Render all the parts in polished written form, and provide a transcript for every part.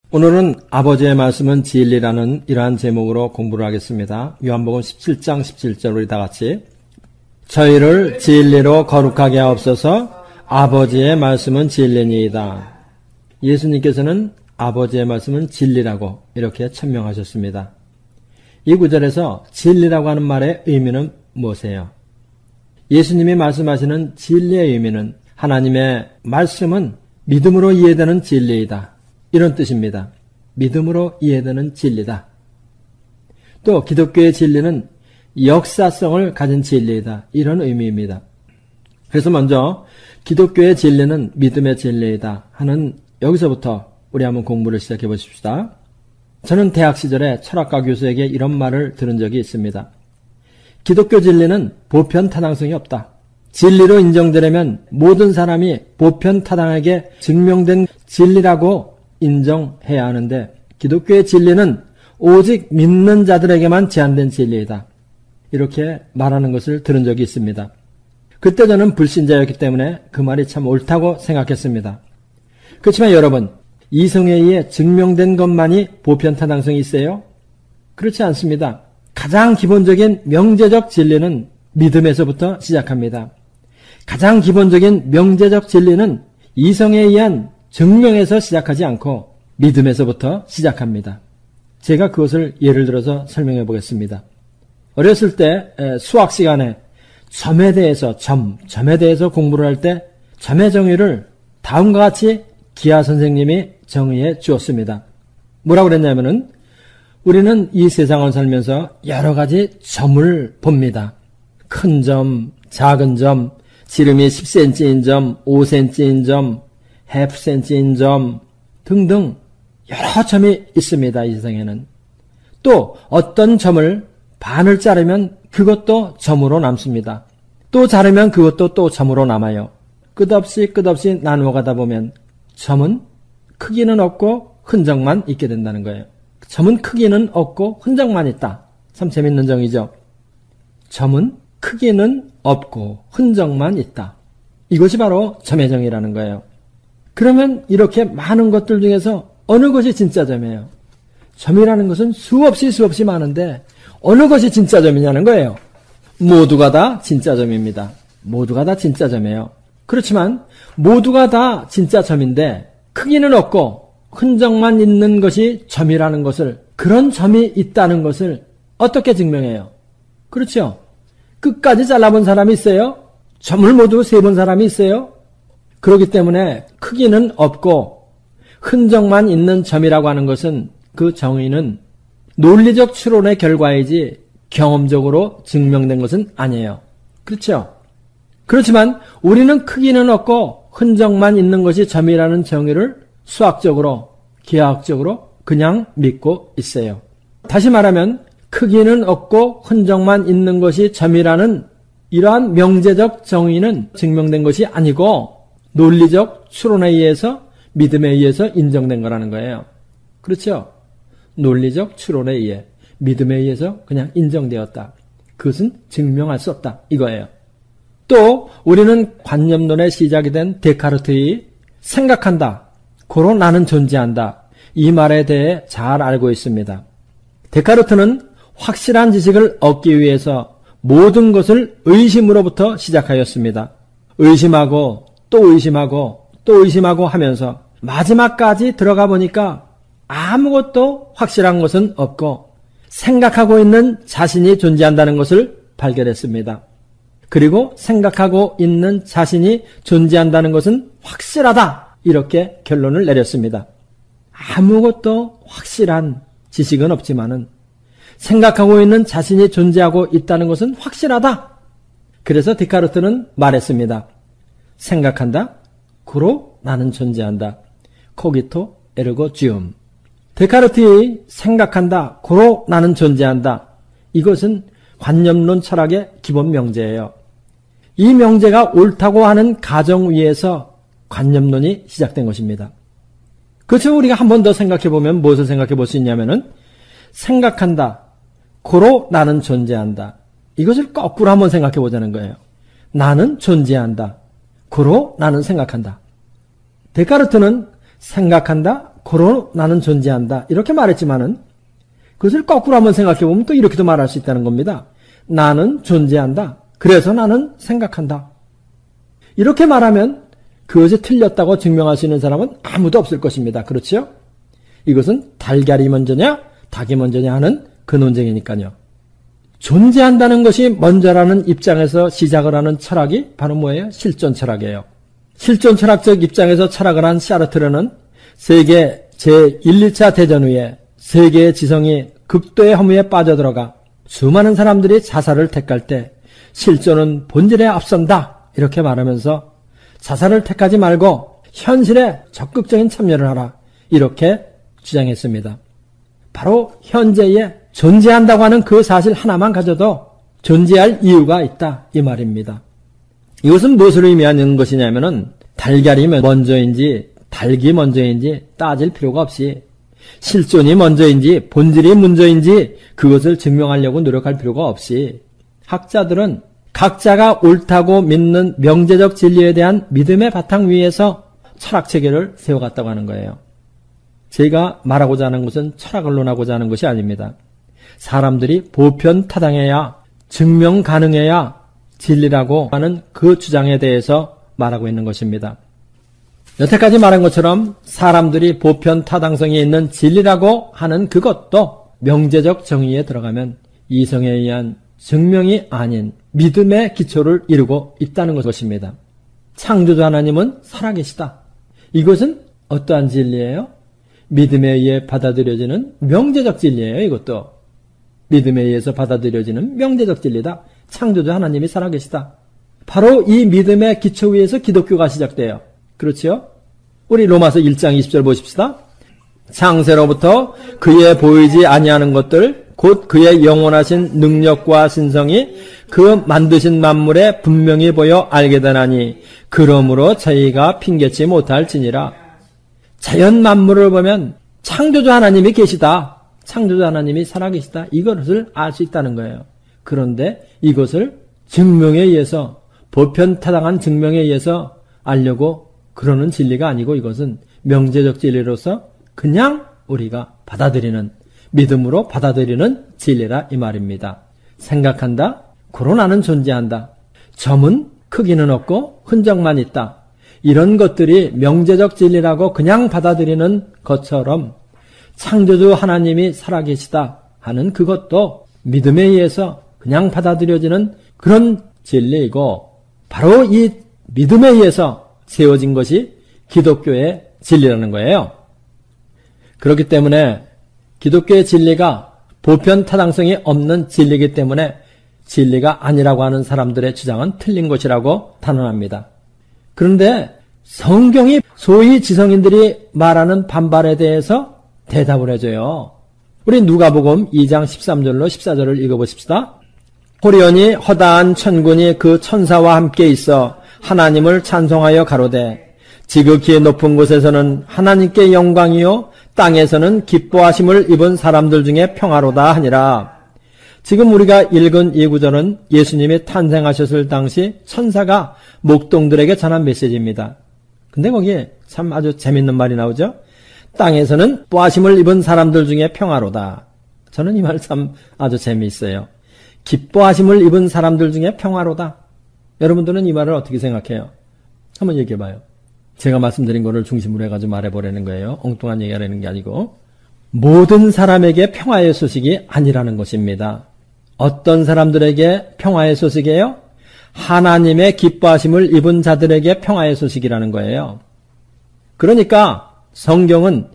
오늘은 아버지의 말씀은 진리라는 이러한 제목으로 공부를 하겠습니다. 요한복음 17장 17절 우리 다 같이 저희를 진리로 거룩하게 하옵소서. 아버지의 말씀은 진리니이다. 예수님께서는 아버지의 말씀은 진리라고 이렇게 천명하셨습니다. 이 구절에서 진리라고 하는 말의 의미는 무엇이에요? 예수님이 말씀하시는 진리의 의미는 하나님의 말씀은 믿음으로 이해되는 진리이다. 이런 뜻입니다. 믿음으로 이해되는 진리다. 또 기독교의 진리는 역사성을 가진 진리이다. 이런 의미입니다. 그래서 먼저 기독교의 진리는 믿음의 진리이다 하는 여기서부터 우리 한번 공부를 시작해 보십시다. 저는 대학 시절에 철학과 교수에게 이런 말을 들은 적이 있습니다. 기독교 진리는 보편타당성이 없다. 진리로 인정되려면 모든 사람이 보편타당하게 증명된 진리라고 인정해야 하는데 기독교의 진리는 오직 믿는 자들에게만 제한된 진리이다. 이렇게 말하는 것을 들은 적이 있습니다. 그때 저는 불신자였기 때문에 그 말이 참 옳다고 생각했습니다. 그렇지만 여러분, 이성에 의해 증명된 것만이 보편타당성이 있어요? 그렇지 않습니다. 가장 기본적인 명제적 진리는 믿음에서부터 시작합니다. 가장 기본적인 명제적 진리는 이성에 의한 증명에서 시작하지 않고 믿음에서부터 시작합니다. 제가 그것을 예를 들어서 설명해 보겠습니다. 어렸을 때 수학 시간에 점에 대해서 공부를 할 때 점의 정의를 다음과 같이 기하 선생님이 정의해 주었습니다. 뭐라고 그랬냐면은 우리는 이 세상을 살면서 여러 가지 점을 봅니다. 큰 점, 작은 점, 지름이 10cm인 점, 5cm인 점, half cm인 점 등등 여러 점이 있습니다. 이 세상에는. 또 어떤 점을 반을 자르면 그것도 점으로 남습니다. 또 자르면 그것도 또 점으로 남아요. 끝없이 나누어 가다 보면 점은 크기는 없고 흔적만 있게 된다는 거예요. 점은 크기는 없고 흔적만 있다. 참 재밌는 정의죠. 점은 크기는 없고 흔적만 있다. 이것이 바로 점의 정의라는 거예요. 그러면 이렇게 많은 것들 중에서 어느 것이 진짜 점이에요? 점이라는 것은 수없이 많은데 어느 것이 진짜 점이냐는 거예요. 모두가 다 진짜 점입니다. 모두가 다 진짜 점이에요. 그렇지만 모두가 다 진짜 점인데 크기는 없고 흔적만 있는 것이 점이라는 것을, 그런 점이 있다는 것을 어떻게 증명해요? 그렇죠? 끝까지 잘라본 사람이 있어요? 점을 모두 세본 사람이 있어요? 그렇기 때문에 크기는 없고 흔적만 있는 점이라고 하는 것은, 그 정의는 논리적 추론의 결과이지 경험적으로 증명된 것은 아니에요. 그렇죠? 그렇지만 우리는 크기는 없고 흔적만 있는 것이 점이라는 정의를 수학적으로, 기하학적으로 그냥 믿고 있어요. 다시 말하면 크기는 없고 흔적만 있는 것이 점이라는 이러한 명제적 정의는 증명된 것이 아니고 논리적 추론에 의해서, 믿음에 의해서 인정된 거라는 거예요. 그렇죠? 논리적 추론에 의해, 믿음에 의해서 그냥 인정되었다. 그것은 증명할 수 없다. 이거예요. 또 우리는 관념론의 시작이 된 데카르트의 생각한다, 고로 나는 존재한다, 이 말에 대해 잘 알고 있습니다. 데카르트는 확실한 지식을 얻기 위해서 모든 것을 의심으로부터 시작하였습니다. 의심하고 또 의심하고 또 의심하고 하면서 마지막까지 들어가 보니까 아무것도 확실한 것은 없고 생각하고 있는 자신이 존재한다는 것을 발견했습니다. 그리고 생각하고 있는 자신이 존재한다는 것은 확실하다, 이렇게 결론을 내렸습니다. 아무것도 확실한 지식은 없지만은 생각하고 있는 자신이 존재하고 있다는 것은 확실하다. 그래서 데카르트는 말했습니다. 생각한다, 그로 나는 존재한다. 코기토 에르고 쥐움. 데카르트의 생각한다, 그로 나는 존재한다. 이것은 관념론 철학의 기본 명제예요. 이 명제가 옳다고 하는 가정 위에서 관념론이 시작된 것입니다. 그렇지만 우리가 한 번 더 생각해 보면 무엇을 생각해 볼 수 있냐면은 생각한다, 고로 나는 존재한다. 이것을 거꾸로 한번 생각해 보자는 거예요. 나는 존재한다, 고로 나는 생각한다. 데카르트는 생각한다, 고로 나는 존재한다. 이렇게 말했지만은 그것을 거꾸로 한번 생각해 보면 또 이렇게도 말할 수 있다는 겁니다. 나는 존재한다. 그래서 나는 생각한다. 이렇게 말하면 그것이 틀렸다고 증명할 수 있는 사람은 아무도 없을 것입니다. 그렇죠? 이것은 달걀이 먼저냐 닭이 먼저냐 하는 그 논쟁이니까요. 존재한다는 것이 먼저라는 입장에서 시작을 하는 철학이 바로 뭐예요? 실존 철학이에요. 실존 철학적 입장에서 철학을 한 샤르트르는 세계 제1, 2차 대전 후에 세계의 지성이 극도의 허무에 빠져들어가 수많은 사람들이 자살을 택할 때 실존은 본질에 앞선다 이렇게 말하면서 자살을 택하지 말고 현실에 적극적인 참여를 하라 이렇게 주장했습니다. 바로 현재에 존재한다고 하는 그 사실 하나만 가져도 존재할 이유가 있다 이 말입니다. 이것은 무엇을 의미하는 것이냐면은 달걀이 먼저인지 닭이 먼저인지 따질 필요가 없이 실존이 먼저인지 본질이 먼저인지 그것을 증명하려고 노력할 필요가 없이 학자들은 각자가 옳다고 믿는 명제적 진리에 대한 믿음의 바탕 위에서 철학 체계를 세워갔다고 하는 거예요. 제가 말하고자 하는 것은 철학을 논하고자 하는 것이 아닙니다. 사람들이 보편타당해야 증명 가능해야 진리라고 하는 그 주장에 대해서 말하고 있는 것입니다. 여태까지 말한 것처럼 사람들이 보편타당성이 있는 진리라고 하는 그것도 명제적 정의에 들어가면 이성에 의한 증명이 아닌 믿음의 기초를 이루고 있다는 것입니다. 창조주 하나님은 살아계시다. 이것은 어떠한 진리예요? 믿음에 의해 받아들여지는 명제적 진리예요. 이것도 믿음에 의해서 받아들여지는 명제적 진리다. 창조주 하나님이 살아계시다. 바로 이 믿음의 기초 위에서 기독교가 시작돼요. 그렇죠? 우리 로마서 1장 20절 보십시다. 창세로부터 그의 보이지 아니하는 것들 곧 그의 영원하신 능력과 신성이 그 만드신 만물에 분명히 보여 알게 되나니 그러므로 저희가 핑계치 못할지니라. 자연 만물을 보면 창조주 하나님이 계시다. 창조주 하나님이 살아계시다. 이것을 알 수 있다는 거예요. 그런데 이것을 증명에 의해서 보편타당한 증명에 의해서 알려고 그러는 진리가 아니고 이것은 명제적 진리로서 그냥 우리가 받아들이는 믿음으로 받아들이는 진리라 이 말입니다. 생각한다. 고로 나는 존재한다. 점은 크기는 없고 흔적만 있다. 이런 것들이 명제적 진리라고 그냥 받아들이는 것처럼 창조주 하나님이 살아계시다 하는 그것도 믿음에 의해서 그냥 받아들여지는 그런 진리이고 바로 이 믿음에 의해서 세워진 것이 기독교의 진리라는 거예요. 그렇기 때문에 기독교의 진리가 보편타당성이 없는 진리이기 때문에 진리가 아니라고 하는 사람들의 주장은 틀린 것이라고 단언합니다. 그런데 성경이 소위 지성인들이 말하는 반발에 대해서 대답을 해줘요. 우리 누가복음 2장 13절로 14절을 읽어보십시다. 호련히 허다한 천군이 그 천사와 함께 있어 하나님을 찬송하여 가로되 지극히 높은 곳에서는 하나님께 영광이요 땅에서는 기뻐하심을 입은 사람들 중에 평화로다 하니라. 지금 우리가 읽은 이 구절은 예수님이 탄생하셨을 당시 천사가 목동들에게 전한 메시지입니다. 근데 거기에 참 아주 재밌는 말이 나오죠. 땅에서는 기뻐하심을 입은 사람들 중에 평화로다. 저는 이 말 참 아주 재미있어요. 기뻐하심을 입은 사람들 중에 평화로다. 여러분들은 이 말을 어떻게 생각해요? 한번 얘기해봐요. 제가 말씀드린 거를 중심으로 해가지고 말해보라는 거예요. 엉뚱한 얘기하라는 게 아니고. 모든 사람에게 평화의 소식이 아니라는 것입니다. 어떤 사람들에게 평화의 소식이에요? 하나님의 기뻐하심을 입은 자들에게 평화의 소식이라는 거예요. 그러니까 성경은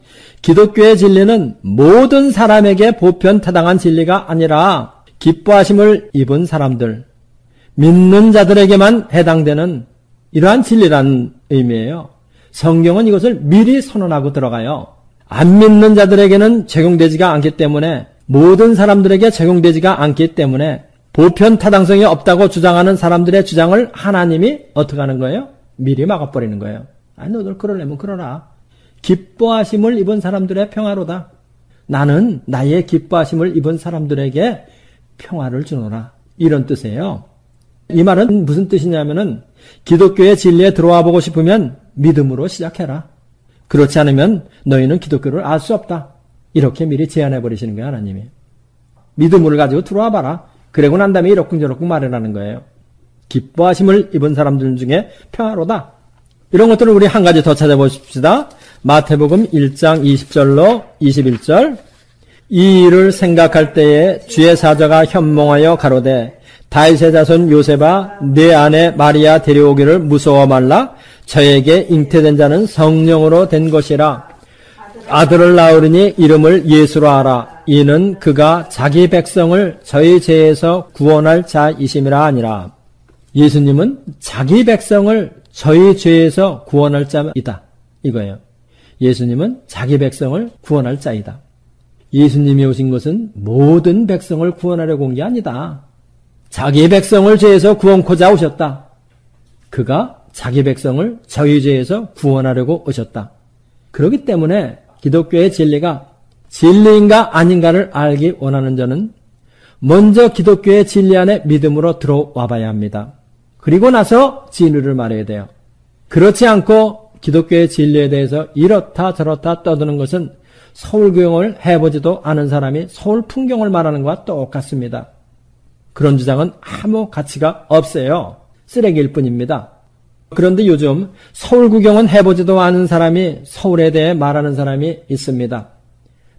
기독교의 진리는 모든 사람에게 보편타당한 진리가 아니라 기뻐하심을 입은 사람들, 믿는 자들에게만 해당되는 이러한 진리라는 의미예요. 성경은 이것을 미리 선언하고 들어가요. 안 믿는 자들에게는 적용되지가 않기 때문에 모든 사람들에게 적용되지가 않기 때문에 보편타당성이 없다고 주장하는 사람들의 주장을 하나님이 어떻게 하는 거예요? 미리 막아버리는 거예요. 아니 너들 그러려면 그러라. 기뻐하심을 입은 사람들의 평화로다. 나는 나의 기뻐하심을 입은 사람들에게 평화를 주노라. 이런 뜻이에요. 이 말은 무슨 뜻이냐면은 기독교의 진리에 들어와 보고 싶으면 믿음으로 시작해라. 그렇지 않으면 너희는 기독교를 알 수 없다. 이렇게 미리 제안해 버리시는 거예요, 하나님이. 믿음을 가지고 들어와 봐라. 그러고 난 다음에 이러쿵저러쿵 말해라는 거예요. 기뻐하심을 입은 사람들 중에 평화로다. 이런 것들을 우리 한 가지 더 찾아보십시다. 마태복음 1장 20절로 21절. 이 일을 생각할 때에 주의 사자가 현몽하여 가로되 다윗의 자손 요셉아 내 아내 마리아 데려오기를 무서워 말라. 저에게 잉태된 자는 성령으로 된 것이라. 아들을 낳으리니 이름을 예수로 하라. 이는 그가 자기 백성을 저희 죄에서 구원할 자이심이라 하니라. 예수님은 자기 백성을 저희 죄에서 구원할 자이다. 이거예요. 예수님은 자기 백성을 구원할 자이다. 예수님이 오신 것은 모든 백성을 구원하려고 온 게 아니다. 자기 백성을 죄에서 구원코자 오셨다. 그가 자기 백성을 저희 죄에서 구원하려고 오셨다. 그렇기 때문에 기독교의 진리가 진리인가 아닌가를 알기 원하는 자는 먼저 기독교의 진리 안에 믿음으로 들어와 봐야 합니다. 그리고 나서 진리를 말해야 돼요. 그렇지 않고 기독교의 진리에 대해서 이렇다 저렇다 떠드는 것은 서울구경을 해보지도 않은 사람이 서울 풍경을 말하는 것과 똑같습니다. 그런 주장은 아무 가치가 없어요. 쓰레기일 뿐입니다. 그런데 요즘 서울구경은 해보지도 않은 사람이 서울에 대해 말하는 사람이 있습니다.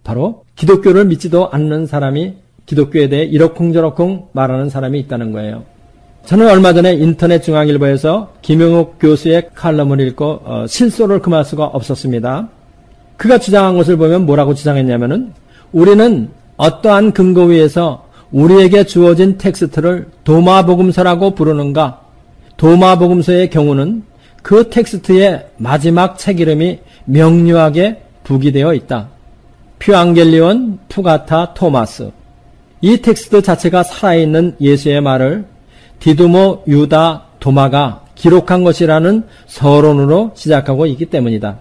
바로 기독교를 믿지도 않는 사람이 기독교에 대해 이러쿵저러쿵 말하는 사람이 있다는 거예요. 저는 얼마 전에 인터넷 중앙일보에서 김용욱 교수의 칼럼을 읽고 실소를 금할 수가 없었습니다. 그가 주장한 것을 보면 뭐라고 주장했냐면은 우리는 어떠한 근거 위에서 우리에게 주어진 텍스트를 도마복음서라고 부르는가? 도마복음서의 경우는 그 텍스트의 마지막 책 이름이 명료하게 부기되어 있다. 퓨앙겔리온 푸가타 토마스. 이 텍스트 자체가 살아있는 예수의 말을 디두모 유다 도마가 기록한 것이라는 서론으로 시작하고 있기 때문이다.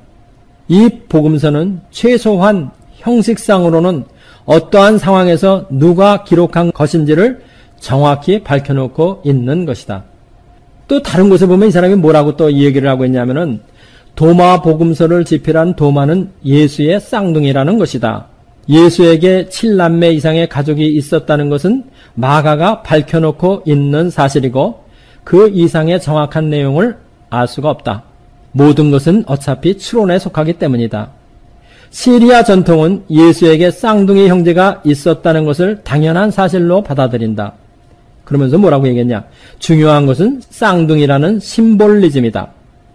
이 복음서는 최소한 형식상으로는 어떠한 상황에서 누가 기록한 것인지를 정확히 밝혀놓고 있는 것이다. 또 다른 곳에 보면 이 사람이 뭐라고 또 이 얘기를 하고 있냐면은 도마 복음서를 집필한 도마는 예수의 쌍둥이라는 것이다. 예수에게 7남매 이상의 가족이 있었다는 것은 마가가 밝혀놓고 있는 사실이고 그 이상의 정확한 내용을 알 수가 없다. 모든 것은 어차피 추론에 속하기 때문이다. 시리아 전통은 예수에게 쌍둥이 형제가 있었다는 것을 당연한 사실로 받아들인다. 그러면서 뭐라고 얘기했냐? 중요한 것은 쌍둥이라는 심볼리즘이다.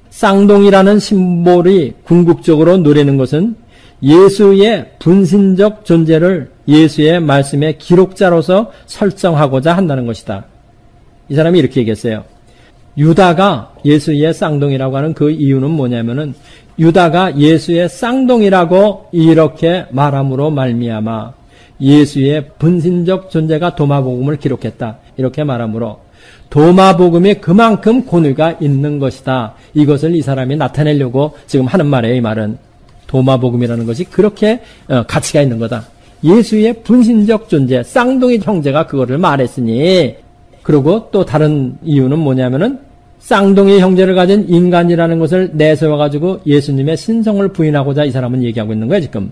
쌍둥이라는 심볼이 궁극적으로 노리는 것은 예수의 분신적 존재를 예수의 말씀의 기록자로서 설정하고자 한다는 것이다. 이 사람이 이렇게 얘기했어요. 유다가 예수의 쌍둥이라고 하는 그 이유는 뭐냐면은 유다가 예수의 쌍둥이라고 이렇게 말함으로 말미암아 예수의 분신적 존재가 도마복음을 기록했다. 이렇게 말함으로 도마복음이 그만큼 권위가 있는 것이다. 이것을 이 사람이 나타내려고 지금 하는 말이에요. 이 말은 도마복음이라는 것이 그렇게 가치가 있는 거다. 예수의 분신적 존재, 쌍둥이 형제가 그거를 말했으니 그리고 또 다른 이유는 뭐냐면은 쌍둥이 형제를 가진 인간이라는 것을 내세워가지고 예수님의 신성을 부인하고자 이 사람은 얘기하고 있는 거예요, 지금.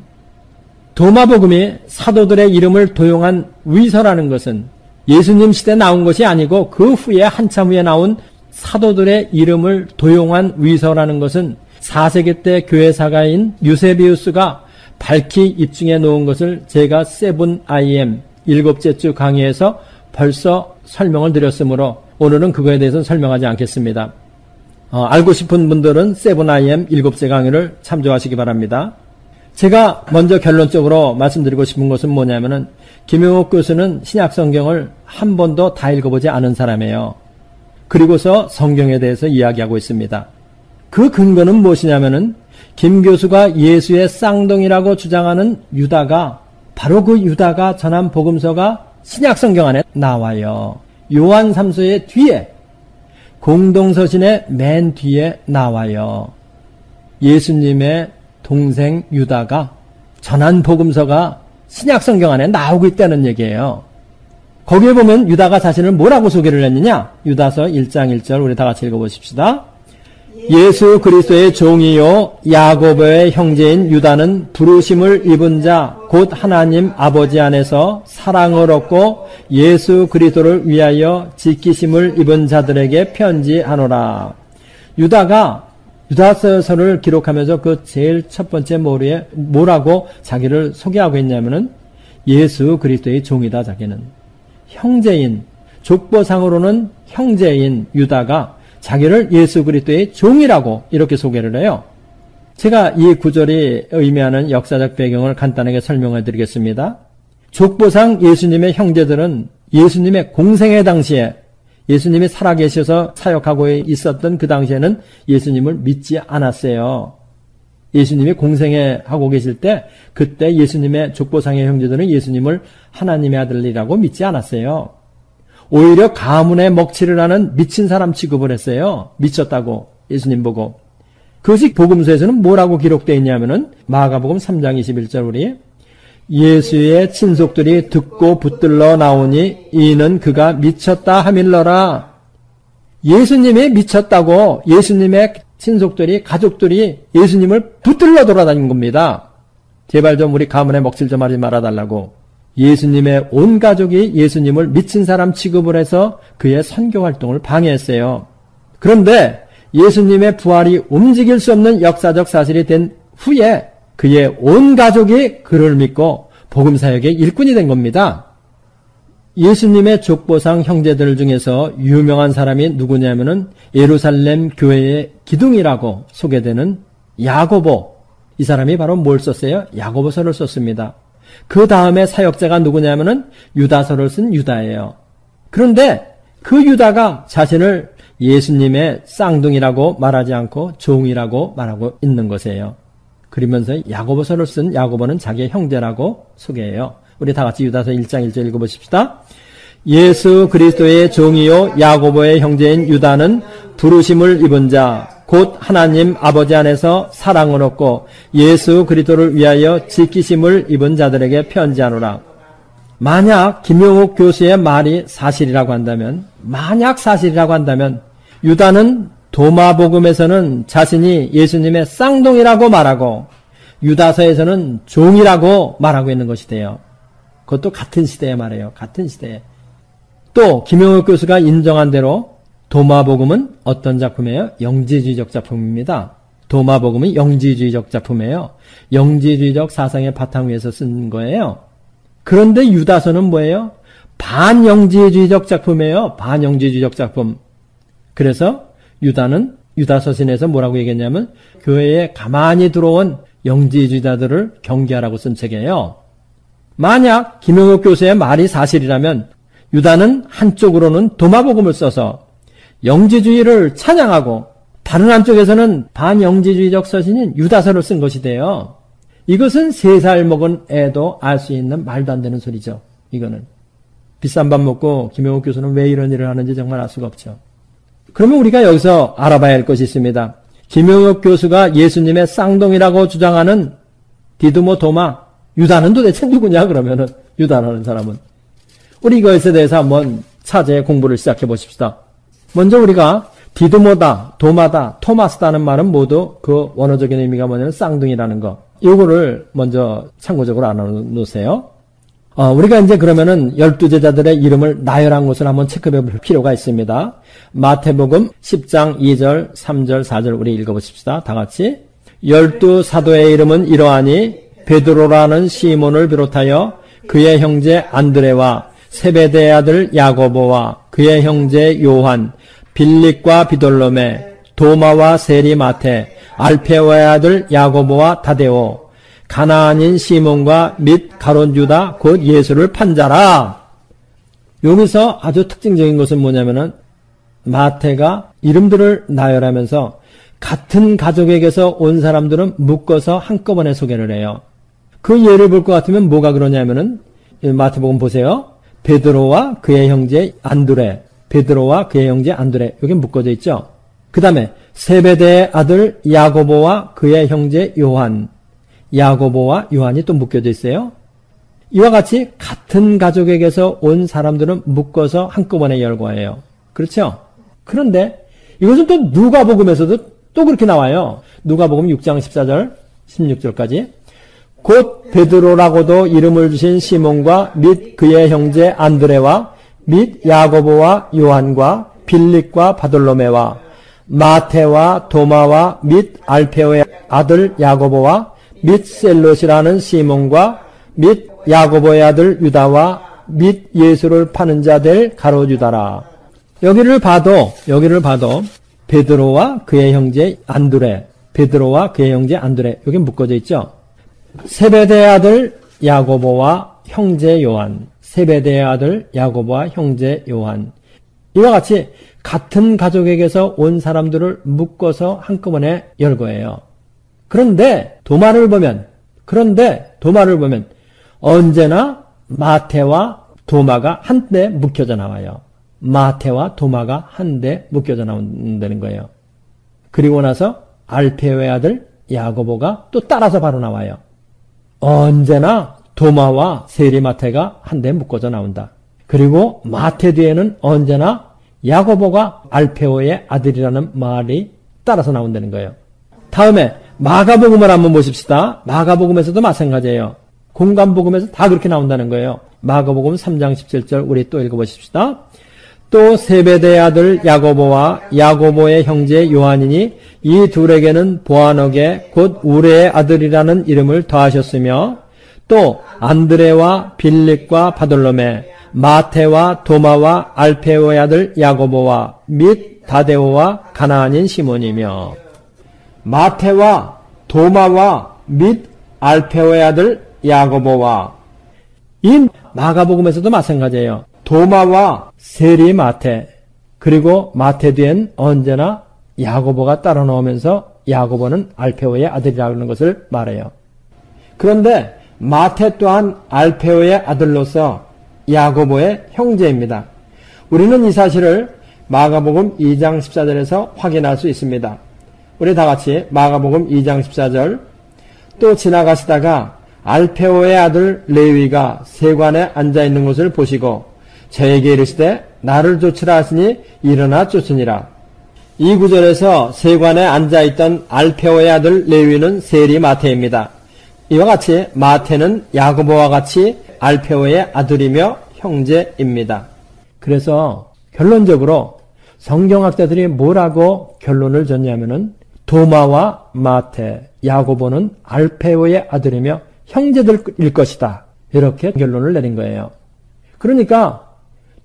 도마복음이 사도들의 이름을 도용한 위서라는 것은 예수님 시대에 나온 것이 아니고 그 후에 한참 후에 나온 사도들의 이름을 도용한 위서라는 것은 4세기 때 교회사가인 유세비우스가 밝히 입증해 놓은 것을 제가 7IM 7째 주 강의에서 벌써 설명을 드렸으므로 오늘은 그거에 대해서는 설명하지 않겠습니다. 알고 싶은 분들은 7IM 7째 강의를 참조하시기 바랍니다. 제가 먼저 결론적으로 말씀드리고 싶은 것은 뭐냐면은 김용욱 교수는 신약성경을 한 번도 다 읽어보지 않은 사람이에요. 그리고서 성경에 대해서 이야기하고 있습니다. 그 근거는 무엇이냐면은 김 교수가 예수의 쌍둥이라고 주장하는 유다가 바로 그 유다가 전한 복음서가 신약성경 안에 나와요. 요한 3서의 뒤에 공동서신의 맨 뒤에 나와요. 예수님의 동생 유다가 전한 복음서가 신약성경 안에 나오고 있다는 얘기예요. 거기에 보면 유다가 자신을 뭐라고 소개를 했느냐? 유다서 1장 1절 우리 다 같이 읽어보십시다. 예수 그리스도의 종이요 야고보의 형제인 유다는 부르심을 입은 자 곧 하나님 아버지 안에서 사랑을 얻고 예수 그리스도를 위하여 지키심을 입은 자들에게 편지하노라. 유다가 유다서를 기록하면서 그 제일 첫 번째 모리에 뭐라고 자기를 소개하고 있냐면은 예수 그리스도의 종이다. 자기는 형제인, 족보상으로는 형제인 유다가 자기를 예수 그리스도의 종이라고 이렇게 소개를 해요. 제가 이 구절이 의미하는 역사적 배경을 간단하게 설명해 드리겠습니다. 족보상 예수님의 형제들은 예수님의 공생애 당시에 예수님이 살아계셔서 사역하고 있었던 그 당시에는 예수님을 믿지 않았어요. 예수님이 공생애 하고 계실 때 그때 예수님의 족보상의 형제들은 예수님을 하나님의 아들이라고 믿지 않았어요. 오히려 가문의 먹칠을 하는 미친 사람 취급을 했어요. 미쳤다고 예수님 보고. 그것이 복음서에서는 뭐라고 기록되어 있냐면은 마가복음 3장 21절 우리 예수의 친속들이 듣고 붙들러 나오니 이는 그가 미쳤다 하밀러라. 예수님이 미쳤다고 예수님의 친속들이 가족들이 예수님을 붙들러 돌아다닌 겁니다. 제발 좀 우리 가문에 먹칠 좀 하지 말아달라고. 예수님의 온 가족이 예수님을 미친 사람 취급을 해서 그의 선교 활동을 방해했어요. 그런데 예수님의 부활이 움직일 수 없는 역사적 사실이 된 후에 그의 온 가족이 그를 믿고 복음사역의 일꾼이 된 겁니다. 예수님의 족보상 형제들 중에서 유명한 사람이 누구냐면은 예루살렘 교회의 기둥이라고 소개되는 야고보. 이 사람이 바로 뭘 썼어요? 야고보서를 썼습니다. 그 다음에 사역자가 누구냐면은 유다서를 쓴 유다예요. 그런데 그 유다가 자신을 예수님의 쌍둥이라고 말하지 않고 종이라고 말하고 있는 것이에요. 그러면서 야고보서를 쓴 야고보는 자기의 형제라고 소개해요. 우리 다 같이 유다서 1장 1절 읽어보십시다. 예수 그리스도의 종이요 야고보의 형제인 유다는 부르심을 입은 자 곧 하나님 아버지 안에서 사랑을 얻고 예수 그리스도를 위하여 지키심을 입은 자들에게 편지하노라. 만약 김용옥 교수의 말이 사실이라고 한다면, 만약 사실이라고 한다면 유다는 도마복음에서는 자신이 예수님의 쌍둥이라고 말하고 유다서에서는 종이라고 말하고 있는 것이 돼요. 그것도 같은 시대에 말해요. 같은 시대에. 또 김용옥 교수가 인정한 대로 도마복음은 어떤 작품이에요? 영지주의적 작품입니다. 도마복음은 영지주의적 작품이에요. 영지주의적 사상의 바탕 위에서 쓴 거예요. 그런데 유다서는 뭐예요? 반영지주의적 작품이에요. 반영지주의적 작품. 그래서 유다는 유다서신에서 뭐라고 얘기했냐면 교회에 가만히 들어온 영지주의자들을 경계하라고 쓴 책이에요. 만약 김용옥 교수의 말이 사실이라면 유다는 한쪽으로는 도마복음을 써서 영지주의를 찬양하고 다른 한쪽에서는 반영지주의적 서신인 유다서를 쓴 것이 돼요. 이것은 3살 먹은 애도 알 수 있는 말도 안 되는 소리죠. 이거는. 비싼 밥 먹고 김용옥 교수는 왜 이런 일을 하는지 정말 알 수가 없죠. 그러면 우리가 여기서 알아봐야 할 것이 있습니다. 김용옥 교수가 예수님의 쌍둥이라고 주장하는 디두모 도마, 유다는 도대체 누구냐 그러면은 유다라는 사람은. 우리 이것에 대해서 한번 차제 공부를 시작해 보십시다. 먼저 우리가 디두모다, 도마다, 토마스다는 말은 모두 그 원어적인 의미가 뭐냐면 쌍둥이라는 거. 요거를 먼저 참고적으로 알아놓으세요. 우리가 이제 그러면은 12제자들의 이름을 나열한 것을 한번 체크해 볼 필요가 있습니다. 마태복음 10장 2절, 3절, 4절 우리 읽어보십시다. 다 같이. 12사도의 이름은 이러하니 베드로라는 시몬을 비롯하여 그의 형제 안드레와 세베대의 아들 야고보와 그의 형제 요한, 빌립과 비돌로메, 도마와 세리마테, 알페오의 아들 야고보와 다데오, 가나안인 시몬과 및 가룟 유다 곧 예수를 판 자라. 여기서 아주 특징적인 것은 뭐냐면은 마태가 이름들을 나열하면서 같은 가족에게서 온 사람들은 묶어서 한꺼번에 소개를 해요. 그 예를 볼 것 같으면 뭐가 그러냐면은 마태복음 보세요. 베드로와 그의 형제 안드레, 베드로와 그의 형제 안드레 여기 묶어져 있죠. 그 다음에 세베대의 아들 야고보와 그의 형제 요한, 야고보와 요한이 또 묶여져 있어요. 이와 같이 같은 가족에게서 온 사람들은 묶어서 한꺼번에 열거해요. 그렇죠? 그런데 이것은 또 누가복음에서도 또 그렇게 나와요. 누가복음 6장 14절, 16절까지. 곧 베드로라고도 이름을 주신 시몬과 및 그의 형제 안드레와 및 야고보와 요한과 빌립과 바돌로메와 마테와 도마와 및 알페오의 아들 야고보와 및 셀롯이라는 시몬과 및 야고보의 아들 유다와 및 예수를 파는 자들 가롯유다라. 여기를 봐도 베드로와 그의 형제 안드레, 베드로와 그의 형제 안드레, 여기 묶어져 있죠. 세베대의 아들 야고보와 형제 요한, 세베대의 아들 야고보와 형제 요한. 이와 같이 같은 가족에게서 온 사람들을 묶어서 한꺼번에 열 거예요. 그런데 도마를 보면 언제나 마태와 도마가 한데 묶여져 나와요. 마태와 도마가 한데 묶여져 나온다는 거예요. 그리고 나서 알페오의 아들 야고보가 또 따라서 바로 나와요. 언제나 도마와 세리마태가 한데 묶어져 나온다. 그리고 마태 뒤에는 언제나 야고보가 알페오의 아들이라는 말이 따라서 나온다는 거예요. 다음에 마가복음을 한번 보십시다. 마가복음에서도 마찬가지예요. 공간복음에서 다 그렇게 나온다는 거예요. 마가복음 3장 17절 우리 또 읽어보십시다. 또 세베대의 아들 야고보와 야고보의 형제 요한이니 이 둘에게는 보아너게 곧 우레의 아들이라는 이름을 더하셨으며 또 안드레와 빌립과 바돌로메 마테와 도마와 알페오의 아들 야고보와 및 다데오와 가나안인 시몬이며 마테와 도마와 및 알페오의 아들 야고보와 이 마가복음에서도 마찬가지예요. 도마와 세리 마테 그리고 마테 뒤엔 언제나 야고보가 따라 나오면서 야고보는 알페오의 아들이라는 것을 말해요. 그런데 마테 또한 알페오의 아들로서 야고보의 형제입니다. 우리는 이 사실을 마가복음 2장 14절에서 확인할 수 있습니다. 우리 다 같이 마가복음 2장 14절 또 지나가시다가 알페오의 아들 레위가 세관에 앉아있는 것을 보시고 저에게 이르시되 나를 쫓으라 하시니 일어나 쫓으니라. 이 구절에서 세관에 앉아있던 알페오의 아들 레위는 세리 마테입니다. 이와 같이 마테는 야고보와 같이 알페오의 아들이며 형제입니다. 그래서 결론적으로 성경학자들이 뭐라고 결론을 졌냐면은 도마와 마테, 야고보는 알페오의 아들이며 형제들일 것이다. 이렇게 결론을 내린 거예요. 그러니까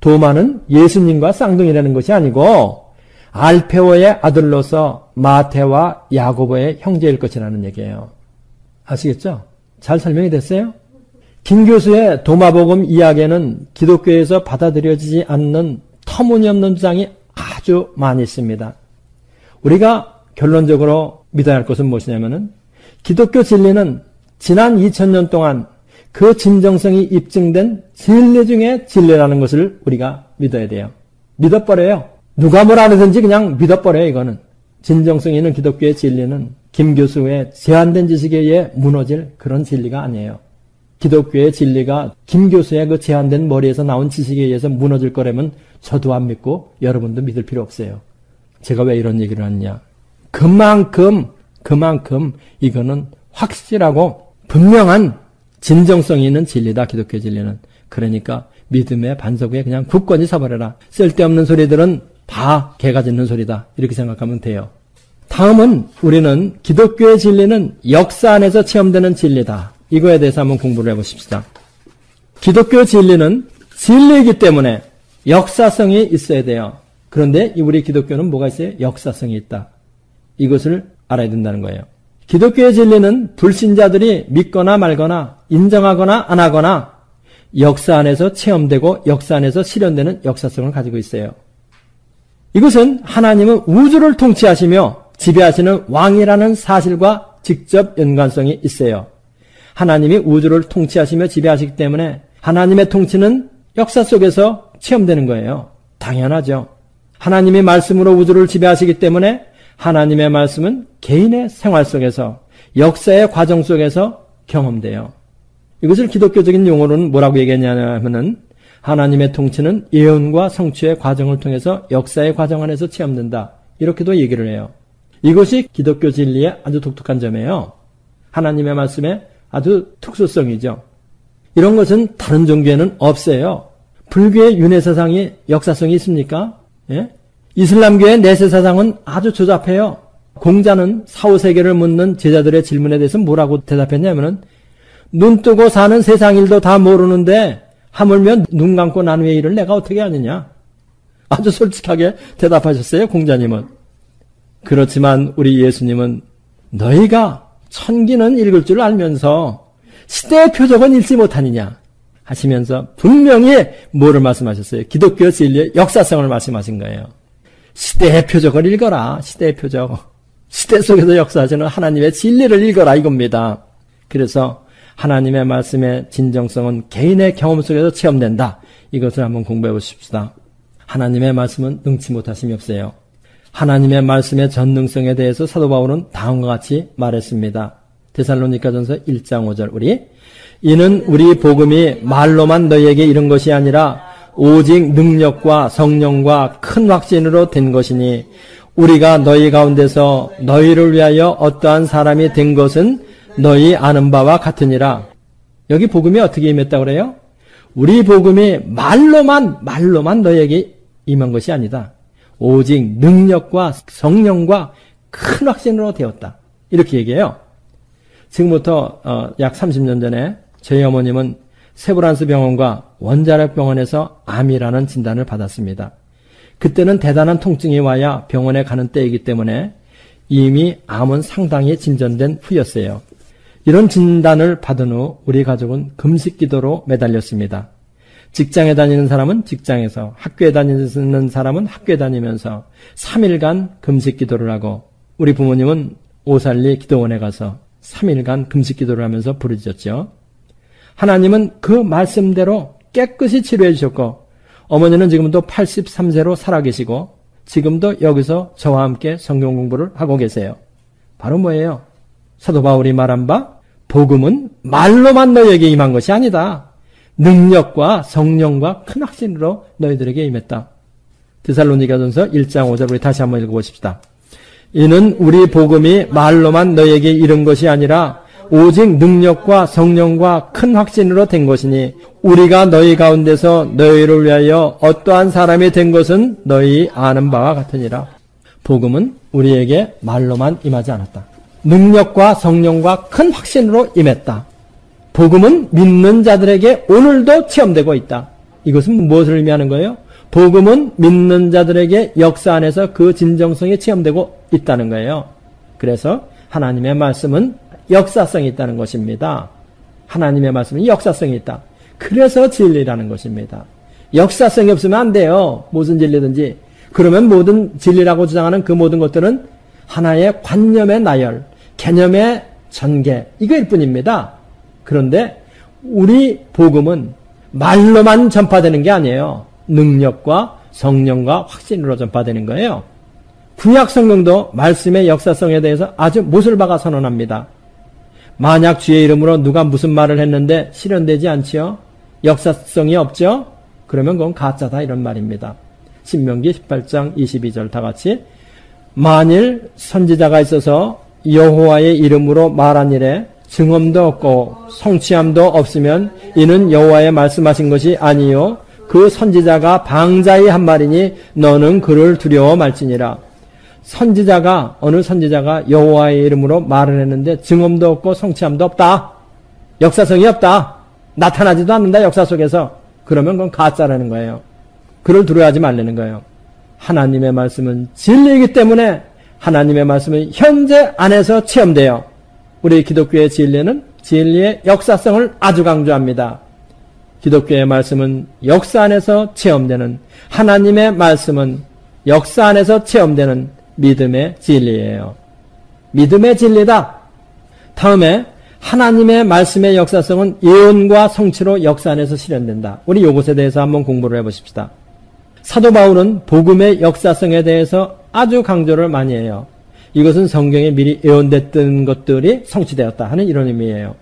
도마는 예수님과 쌍둥이라는 것이 아니고 알페오의 아들로서 마테와 야고보의 형제일 것이라는 얘기예요. 아시겠죠? 잘 설명이 됐어요? 김 교수의 도마복음 이야기에는 기독교에서 받아들여지지 않는 터무니없는 주장이 아주 많이 있습니다. 우리가 결론적으로 믿어야 할 것은 무엇이냐면은 기독교 진리는 지난 2000년 동안 그 진정성이 입증된 진리 중에 진리라는 것을 우리가 믿어야 돼요. 믿어버려요. 누가 뭐라 하든지 그냥 믿어버려요. 이거는. 진정성 있는 기독교의 진리는 김 교수의 제한된 지식에 의해 무너질 그런 진리가 아니에요. 기독교의 진리가 김 교수의 그 제한된 머리에서 나온 지식에 의해서 무너질 거라면 저도 안 믿고 여러분도 믿을 필요 없어요. 제가 왜 이런 얘기를 하느냐. 그만큼 이거는 확실하고 분명한 진정성이 있는 진리다. 기독교 진리는. 그러니까 믿음의 반석 위에 그냥 굳건히 서버려라. 쓸데없는 소리들은 다 개가 짖는 소리다. 이렇게 생각하면 돼요. 다음은 우리는 기독교의 진리는 역사 안에서 체험되는 진리다. 이거에 대해서 한번 공부를 해보십시다. 기독교 진리는 진리이기 때문에 역사성이 있어야 돼요. 그런데 우리 기독교는 뭐가 있어요? 역사성이 있다. 이것을 알아야 된다는 거예요. 기독교의 진리는 불신자들이 믿거나 말거나 인정하거나 안 하거나 역사 안에서 체험되고 역사 안에서 실현되는 역사성을 가지고 있어요. 이것은 하나님은 우주를 통치하시며 지배하시는 왕이라는 사실과 직접 연관성이 있어요. 하나님이 우주를 통치하시며 지배하시기 때문에 하나님의 통치는 역사 속에서 체험되는 거예요. 당연하죠. 하나님이 말씀으로 우주를 지배하시기 때문에 하나님의 말씀은 개인의 생활 속에서 역사의 과정 속에서 경험돼요. 이것을 기독교적인 용어로는 뭐라고 얘기하냐면은 하나님의 통치는 예언과 성취의 과정을 통해서 역사의 과정 안에서 체험된다. 이렇게도 얘기를 해요. 이것이 기독교 진리의 아주 독특한 점이에요. 하나님의 말씀의 아주 특수성이죠. 이런 것은 다른 종교에는 없어요. 불교의 윤회사상이 역사성이 있습니까? 예? 이슬람교의 내세사상은 아주 조잡해요. 공자는 4, 5세계를 묻는 제자들의 질문에 대해서 뭐라고 대답했냐면은 눈 뜨고 사는 세상 일도 다 모르는데 하물며 눈 감고 난 후의 일을 내가 어떻게 아느냐. 아주 솔직하게 대답하셨어요, 공자님은. 그렇지만 우리 예수님은 너희가 천기는 읽을 줄 알면서 시대의 표적은 읽지 못하느냐 하시면서 분명히 뭐를 말씀하셨어요? 기독교 진리의 역사성을 말씀하신 거예요. 시대의 표적을 읽어라. 시대의 표적. 시대 속에서 역사하시는 하나님의 진리를 읽어라 이겁니다. 그래서 하나님의 말씀의 진정성은 개인의 경험 속에서 체험된다. 이것을 한번 공부해 보십시다. 하나님의 말씀은 능치 못하심이 없어요. 하나님의 말씀의 전능성에 대해서 사도 바울은 다음과 같이 말했습니다. 데살로니가전서 1장 5절 우리 이는 우리 복음이 말로만 너희에게 이른 것이 아니라 오직 능력과 성령과 큰 확신으로 된 것이니 우리가 너희 가운데서 너희를 위하여 어떠한 사람이 된 것은 너희 아는 바와 같으니라. 여기 복음이 어떻게 임했다고 그래요? 우리 복음이 말로만 너희에게 임한 것이 아니다. 오직 능력과 성령과 큰 확신으로 되었다. 이렇게 얘기해요. 지금부터 약 30년 전에 저희 어머님은 세브란스 병원과 원자력 병원에서 암이라는 진단을 받았습니다. 그때는 대단한 통증이 와야 병원에 가는 때이기 때문에 이미 암은 상당히 진전된 후였어요. 이런 진단을 받은 후 우리 가족은 금식기도로 매달렸습니다. 직장에 다니는 사람은 직장에서, 학교에 다니는 사람은 학교에 다니면서 3일간 금식기도를 하고 우리 부모님은 오살리 기도원에 가서 3일간 금식기도를 하면서 부르짖었죠. 하나님은 그 말씀대로 깨끗이 치료해 주셨고 어머니는 지금도 83세로 살아계시고 지금도 여기서 저와 함께 성경 공부를 하고 계세요. 바로 뭐예요? 사도 바울이 말한 바 복음은 말로만 너희에게 임한 것이 아니다. 능력과 성령과 큰 확신으로 너희들에게 임했다. 데살로니가전서 1장 5절 우리 다시 한번 읽어보십시다. 이는 우리 복음이 말로만 너희에게 이른 것이 아니라 오직 능력과 성령과 큰 확신으로 된 것이니 우리가 너희 가운데서 너희를 위하여 어떠한 사람이 된 것은 너희 아는 바와 같으니라. 복음은 우리에게 말로만 임하지 않았다. 능력과 성령과 큰 확신으로 임했다. 복음은 믿는 자들에게 오늘도 체험되고 있다. 이것은 무엇을 의미하는 거예요? 복음은 믿는 자들에게 역사 안에서 그 진정성이 체험되고 있다는 거예요. 그래서 하나님의 말씀은 역사성이 있다는 것입니다. 하나님의 말씀은 역사성이 있다. 그래서 진리라는 것입니다. 역사성이 없으면 안 돼요. 무슨 진리든지. 그러면 모든 진리라고 주장하는 그 모든 것들은 하나의 관념의 나열, 개념의 전개, 이거일 뿐입니다. 그런데 우리 복음은 말로만 전파되는 게 아니에요. 능력과 성령과 확신으로 전파되는 거예요. 구약 성경도 말씀의 역사성에 대해서 아주 못을 박아 선언합니다. 만약 주의 이름으로 누가 무슨 말을 했는데 실현되지 않지요? 역사성이 없죠? 그러면 그건 가짜다 이런 말입니다. 신명기 18장 22절 다 같이 만일 선지자가 있어서 여호와의 이름으로 말한 일에 증언도 없고 성취함도 없으면 이는 여호와의 말씀하신 것이 아니요 그 선지자가 방자히 한 말이니 너는 그를 두려워 말지니라. 선지자가 어느 선지자가 여호와의 이름으로 말을 했는데 증언도 없고 성취함도 없다. 역사성이 없다. 나타나지도 않는다 역사 속에서. 그러면 그건 가짜라는 거예요. 그를 두려워하지 말라는 거예요. 하나님의 말씀은 진리이기 때문에 하나님의 말씀은 현재 안에서 체험돼요. 우리 기독교의 진리는 진리의 역사성을 아주 강조합니다. 기독교의 말씀은 역사 안에서 체험되는, 하나님의 말씀은 역사 안에서 체험되는 믿음의 진리예요. 믿음의 진리다. 다음에 하나님의 말씀의 역사성은 예언과 성취로 역사 안에서 실현된다. 우리 이것에 대해서 한번 공부를 해보십시다. 사도 바울은 복음의 역사성에 대해서 아주 강조를 많이 해요. 이것은 성경에 미리 예언됐던 것들이 성취되었다 하는 이런 의미예요.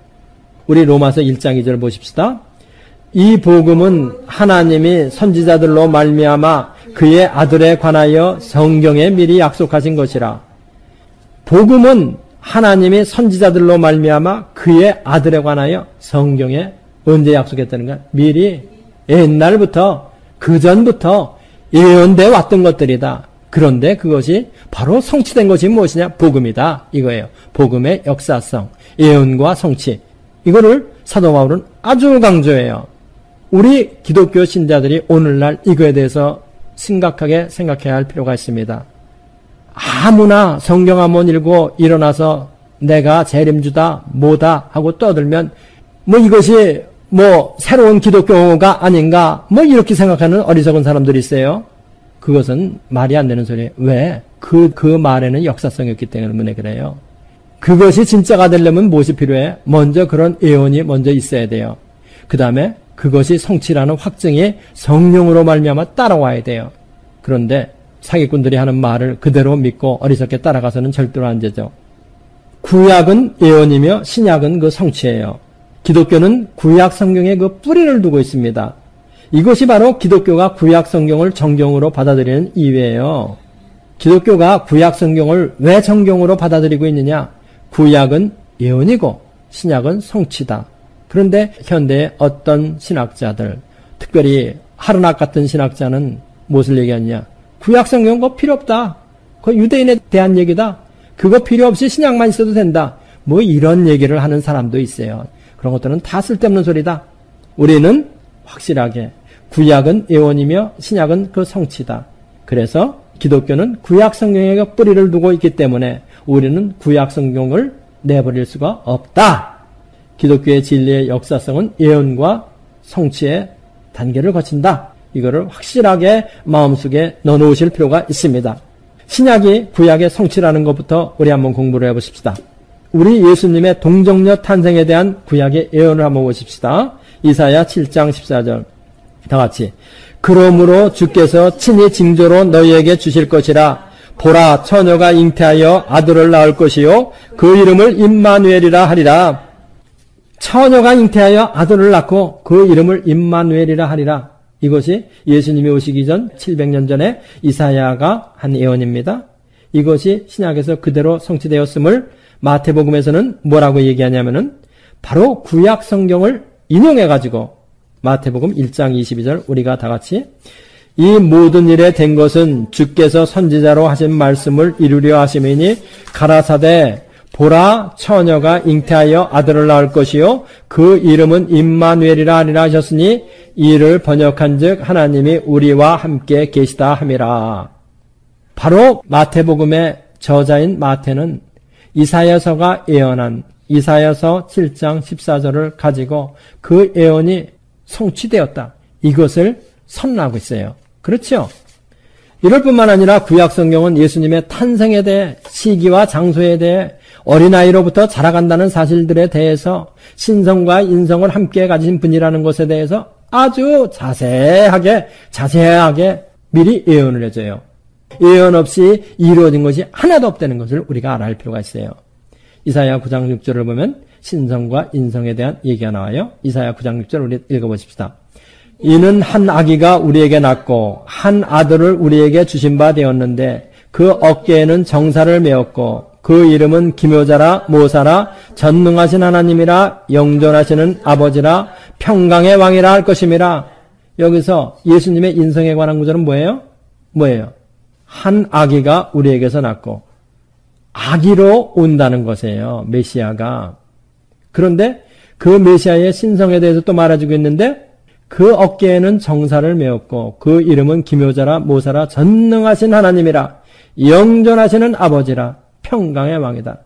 우리 로마서 1장 2절 보십시다. 이 복음은 하나님이 선지자들로 말미암아 그의 아들에 관하여 성경에 미리 약속하신 것이라. 복음은 하나님이 선지자들로 말미암아 그의 아들에 관하여 성경에 언제 약속했다는 거야? 미리 옛날부터 그전부터 예언되어 왔던 것들이다. 그런데 그것이 바로 성취된 것이 무엇이냐? 복음이다. 이거예요. 복음의 역사성, 예언과 성취. 이거를 사도 바울은 아주 강조해요. 우리 기독교 신자들이 오늘날 이거에 대해서 심각하게 생각해야 할 필요가 있습니다. 아무나 성경 한번 읽고 일어나서 내가 재림주다 뭐다 하고 떠들면 뭐 이것이 뭐 새로운 기독교가 아닌가 뭐 이렇게 생각하는 어리석은 사람들이 있어요. 그것은 말이 안 되는 소리예요. 왜? 그 말에는 역사성이 없기 때문에 그래요. 그것이 진짜가 되려면 무엇이 필요해? 먼저 그런 예언이 먼저 있어야 돼요. 그 다음에 그것이 성취라는 확증이 성령으로 말미암아 따라와야 돼요. 그런데 사기꾼들이 하는 말을 그대로 믿고 어리석게 따라가서는 절대로 안 되죠. 구약은 예언이며 신약은 그 성취예요. 기독교는 구약 성경에 그 뿌리를 두고 있습니다. 이것이 바로 기독교가 구약 성경을 정경으로 받아들이는 이유예요. 기독교가 구약 성경을 왜 정경으로 받아들이고 있느냐? 구약은 예언이고 신약은 성취다. 그런데 현대의 어떤 신학자들, 특별히 하르낙 같은 신학자는 무엇을 얘기하느냐? 구약 성경 그거 필요 없다. 그거 유대인에 대한 얘기다. 그거 필요 없이 신약만 있어도 된다. 뭐 이런 얘기를 하는 사람도 있어요. 그런 것들은 다 쓸데없는 소리다. 우리는 확실하게 구약은 예언이며 신약은 그 성취다. 그래서 기독교는 구약 성경에 그 뿌리를 두고 있기 때문에 우리는 구약 성경을 내버릴 수가 없다. 기독교의 진리의 역사성은 예언과 성취의 단계를 거친다. 이거를 확실하게 마음속에 넣어놓으실 필요가 있습니다. 신약이 구약의 성취라는 것부터 우리 한번 공부를 해보십시다. 우리 예수님의 동정녀 탄생에 대한 구약의 예언을 한번 보십시다. 이사야 7장 14절 다 같이 그러므로 주께서 친히 징조로 너희에게 주실 것이라. 보라, 처녀가 잉태하여 아들을 낳을 것이요 그 이름을 임마누엘이라 하리라. 처녀가 잉태하여 아들을 낳고 그 이름을 임마누엘이라 하리라. 이것이 예수님이 오시기 전 700년 전에 이사야가 한 예언입니다. 이것이 신약에서 그대로 성취되었음을 마태복음에서는 뭐라고 얘기하냐면은 바로 구약 성경을 인용해가지고 마태복음 1장 22절 우리가 다 같이 이 모든 일에 된 것은 주께서 선지자로 하신 말씀을 이루려 하심이니 가라사대 보라 처녀가 잉태하여 아들을 낳을 것이요 그 이름은 임마누엘이라 하리라 하셨으니 이를 번역한즉 하나님이 우리와 함께 계시다 함이라. 바로 마태복음의 저자인 마태는 이사야서가 예언한 이사야서 7장 14절을 가지고 그 예언이 성취되었다. 이것을 선언하고 있어요. 그렇죠? 이럴 뿐만 아니라 구약 성경은 예수님의 탄생에 대해 시기와 장소에 대해 어린아이로부터 자라간다는 사실들에 대해서 신성과 인성을 함께 가진 분이라는 것에 대해서 아주 자세하게 미리 예언을 해줘요. 예언 없이 이루어진 것이 하나도 없다는 것을 우리가 알아야 할 필요가 있어요. 이사야 9장 6절을 보면 신성과 인성에 대한 얘기가 나와요. 이사야 9장 6절 우리 읽어보십시다. 이는 한 아기가 우리에게 낳고 한 아들을 우리에게 주신 바 되었는데 그 어깨에는 정사를 메었고 그 이름은 기묘자라 모사라 전능하신 하나님이라 영존하시는 아버지라 평강의 왕이라 할 것임이라. 여기서 예수님의 인성에 관한 구절은 뭐예요? 한 아기가 우리에게서 낳고 아기로 온다는 것이에요. 메시아가. 그런데 그 메시아의 신성에 대해서 또 말해주고 있는데 그 어깨에는 정사를 메었고 그 이름은 기묘자라 모사라 전능하신 하나님이라 영존하시는 아버지라 평강의 왕이다.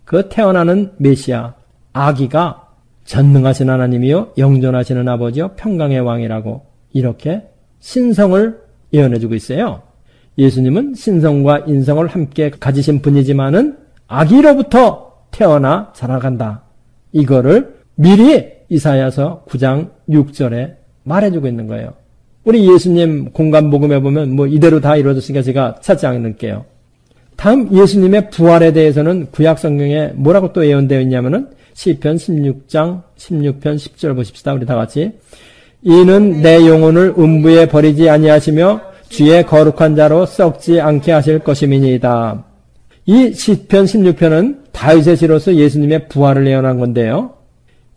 그 태어나는 메시아 아기가 전능하신 하나님이요 영존하시는 아버지요 평강의 왕이라고 이렇게 신성을 예언해주고 있어요. 예수님은 신성과 인성을 함께 가지신 분이지만은 아기로부터 태어나 자라간다. 이거를 미리 이사야서 9장 6절에 말해주고 있는 거예요. 우리 예수님 공간복음에 보면 뭐 이대로 다 이루어졌으니까 제가 찾지 않을게요. 다음 예수님의 부활에 대해서는 구약 성경에 뭐라고 또 예언되어 있냐면은 시편 16장 16편 10절 보십시다. 우리 다 같이 이는 내 영혼을 음부에 버리지 아니하시며 주의 거룩한 자로 썩지 않게 하실 것임이니이다. 이 시편 16편은 다윗의 시로서 예수님의 부활을 예언한 건데요.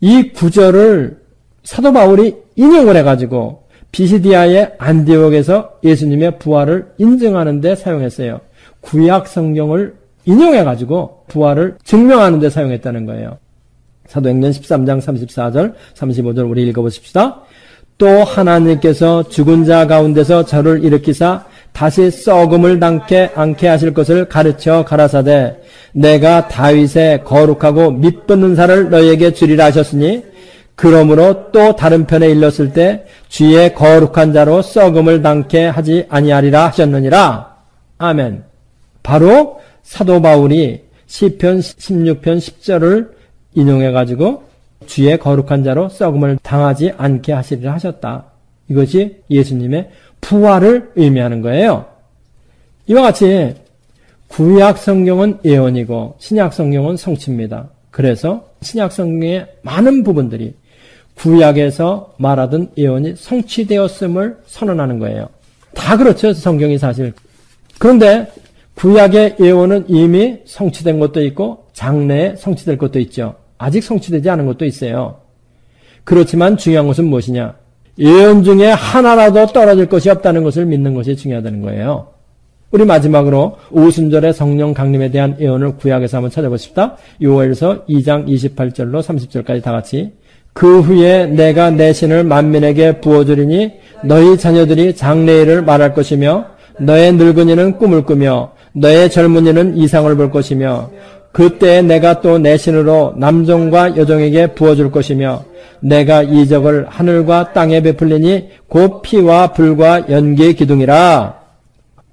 이 구절을 사도 바울이 인용을 해가지고 비시디아의 안디옥에서 예수님의 부활을 인증하는 데 사용했어요. 구약 성경을 인용해가지고 부활을 증명하는 데 사용했다는 거예요. 사도행전 13장 34절, 35절 우리 읽어보십시다. 또 하나님께서 죽은 자 가운데서 저를 일으키사 다시 썩음을 당케 않게 하실 것을 가르쳐 가라사대 내가 다윗의 거룩하고 밑붙는 살을 너희에게 주리라 하셨으니 그러므로 또 다른 편에 일렀을 때 주의 거룩한 자로 썩음을 당케 하지 아니하리라 하셨느니라. 아멘. 바로 사도 바울이 시편 16편 10절을 인용해가지고 주의 거룩한 자로 썩음을 당하지 않게 하시리라 하셨다. 이것이 예수님의 부활을 의미하는 거예요. 이와 같이 구약 성경은 예언이고 신약 성경은 성취입니다. 그래서 신약 성경의 많은 부분들이 구약에서 말하던 예언이 성취되었음을 선언하는 거예요. 다 그렇죠. 성경이 사실. 그런데 구약의 예언은 이미 성취된 것도 있고 장래에 성취될 것도 있죠. 아직 성취되지 않은 것도 있어요. 그렇지만 중요한 것은 무엇이냐? 예언 중에 하나라도 떨어질 것이 없다는 것을 믿는 것이 중요하다는 거예요. 우리 마지막으로 오순절의 성령 강림에 대한 예언을 구약에서 한번 찾아보십시다. 요엘서 2장 28절로 30절까지 다 같이 그 후에 내가 내 신을 만민에게 부어주리니 너희 자녀들이 장래일을 말할 것이며 너의 늙은이는 꿈을 꾸며 너의 젊은이는 이상을 볼 것이며 그때 내가 또 내 신으로 남종과 여종에게 부어줄 것이며 내가 이적을 하늘과 땅에 베풀리니 곧 피와 불과 연기의 기둥이라.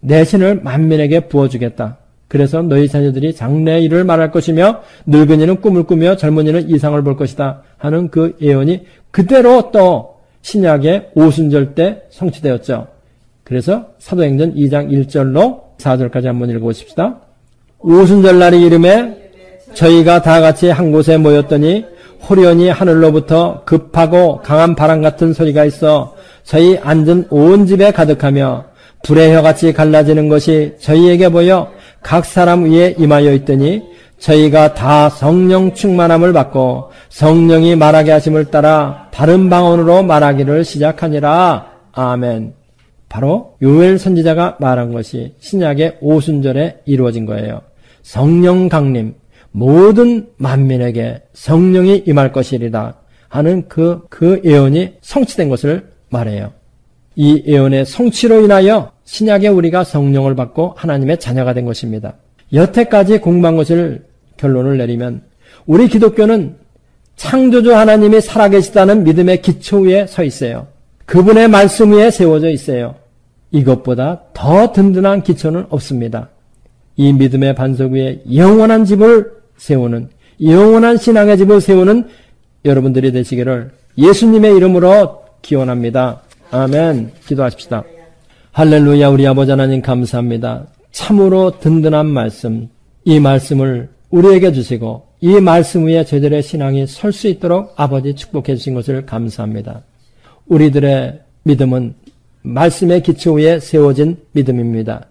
내 신을 만민에게 부어주겠다. 그래서 너희 자녀들이 장래의 일을 말할 것이며 늙은이는 꿈을 꾸며 젊은이는 이상을 볼 것이다 하는 그 예언이 그대로 또 신약의 오순절 때 성취되었죠. 그래서 사도행전 2장 1절로 4절까지 한번 읽어보십시다. 오순절날이 이름에 저희가 다 같이 한 곳에 모였더니 호련히 하늘로부터 급하고 강한 바람 같은 소리가 있어 저희 앉은 온 집에 가득하며 불의 혀같이 갈라지는 것이 저희에게 보여 각 사람 위에 임하여 있더니 저희가 다 성령 충만함을 받고 성령이 말하게 하심을 따라 다른 방언으로 말하기를 시작하니라. 아멘. 바로 요엘 선지자가 말한 것이 신약의 오순절에 이루어진 거예요. 성령 강림, 모든 만민에게 성령이 임할 것이리다 하는 그 예언이 성취된 것을 말해요. 이 예언의 성취로 인하여 신약에 우리가 성령을 받고 하나님의 자녀가 된 것입니다. 여태까지 공부한 것을 결론을 내리면 우리 기독교는 창조주 하나님이 살아계시다는 믿음의 기초 위에 서 있어요. 그분의 말씀 위에 세워져 있어요. 이것보다 더 든든한 기초는 없습니다. 이 믿음의 반석 위에 영원한 집을 세우는, 영원한 신앙의 집을 세우는 여러분들이 되시기를 예수님의 이름으로 기원합니다. 아멘. 기도하십시다. 할렐루야. 우리 아버지 하나님 감사합니다. 참으로 든든한 말씀, 이 말씀을 우리에게 주시고 이 말씀 위에 저희들의 신앙이 설 수 있도록 아버지 축복해 주신 것을 감사합니다. 우리들의 믿음은 말씀의 기초 위에 세워진 믿음입니다.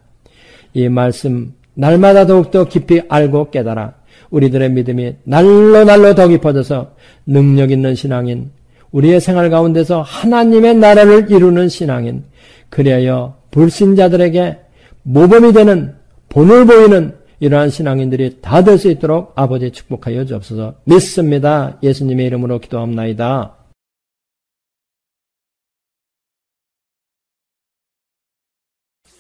이 말씀 날마다 더욱더 깊이 알고 깨달아 우리들의 믿음이 날로 더 깊어져서 능력 있는 신앙인, 우리의 생활 가운데서 하나님의 나라를 이루는 신앙인, 그리하여 불신자들에게 모범이 되는, 본을 보이는 이러한 신앙인들이 다 될 수 있도록 아버지 축복하여 주옵소서. 믿습니다. 예수님의 이름으로 기도합나이다.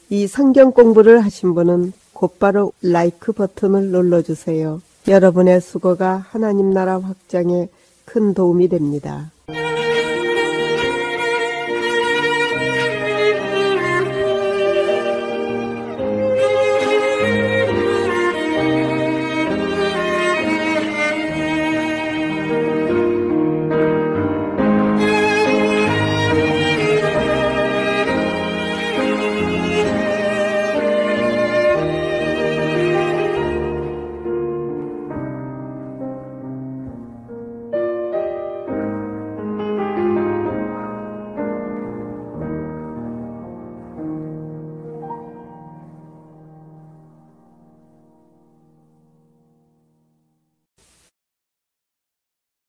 이 성경 공부를 하신 분은 곧바로 라이크 버튼을 눌러주세요. 여러분의 수고가 하나님 나라 확장에 큰 도움이 됩니다.